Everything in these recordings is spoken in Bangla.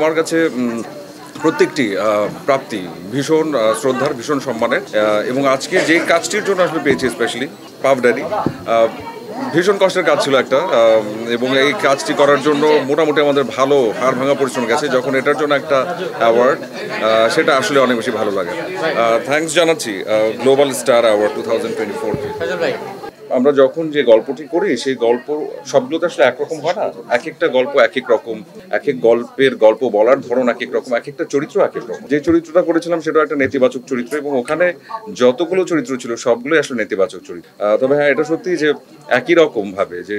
আমার কাছে প্রত্যেকটি প্রাপ্তি ভীষণ শ্রদ্ধার, ভীষণ সম্মানের, এবং আজকে যে কাজটির জন্য আসলে পেয়েছি স্পেশালি পাফ ড্যাডি, ভীষণ কষ্টের কাজ ছিল একটা, এবং এই কাজটি করার জন্য মোটামুটি আমাদের ভালো হাড় ভাঙা পরিশ্রম গেছে। যখন এটার জন্য একটা অ্যাওয়ার্ড, সেটা আসলে অনেক বেশি ভালো লাগে। থ্যাঙ্কস জানাচ্ছি গ্লোবাল স্টার অ্যাওয়ার্ড 2024। আমরা যখন যে গল্পটি করি সেই গল্প সবগুলো তো আসলে একরকম হয় না। এক একটা গল্প এক এক রকম, এক এক গল্পের গল্প বলার ধরন এক এক রকম, এক একটা চরিত্র এক এক রকম। যে চরিত্রটা করেছিলাম সেটা একটা নেতিবাচক চরিত্র, এবং ওখানে যতগুলো চরিত্র ছিল সবগুলোই আসলে নেতিবাচক চরিত্র। তবে হ্যাঁ, এটা সত্যি যে একই রকম ভাবে যে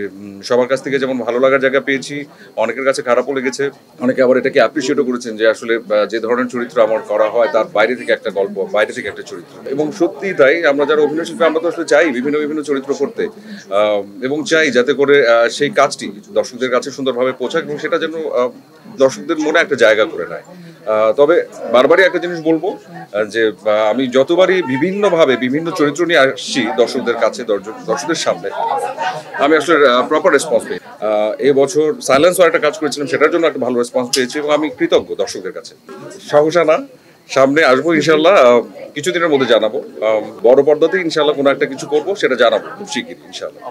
সবার কাছ থেকে যেমন ভালো লাগার জায়গা পেয়েছি, অনেকের কাছে খারাপও লেগেছে, অনেকে আবার এটাকে অ্যাপ্রিসিয়েটও করেছেন যে আসলে যে ধরনের চরিত্র আমার করা হয় তার বাইরে থেকে একটা গল্প, বাইরে থেকে একটা চরিত্র। এবং সত্যি তাই, আমরা যারা অভিনয় শিল্পী আমরা তো আসলে চাই বিভিন্ন বিভিন্ন চরিত্র করতে, এবং চাই যাতে করে সেই কাজটি দর্শকদের কাছে সুন্দরভাবে পৌঁছায় এবং সেটা যেন দর্শকদের মনে একটা জায়গা করে নেয়। তবে বারবারই একটা জিনিস বলবো যে আমি যতবারই বিভিন্নভাবে বিভিন্ন চরিত্র নিয়ে আসছি দর্শকদের কাছে, দর্শকদের সামনে, আমি আসলে প্রপার রেসপন্স পেয়েছি। এবছর সাইলেন্স একটা কাজ করেছিলাম, সেটার জন্য একটা ভালো রেসপন্স পেয়েছি এবং আমি কৃতজ্ঞ দর্শকদের কাছে। সহসা না, সামনে আসবো ইনশাল্লাহ, কিছুদিনের মধ্যে জানাবো। বড় পর্দাতে ইনশাল্লাহ কোনো একটা কিছু করবো, সেটা জানাবো খুব শিগগিরই ইনশাল্লাহ।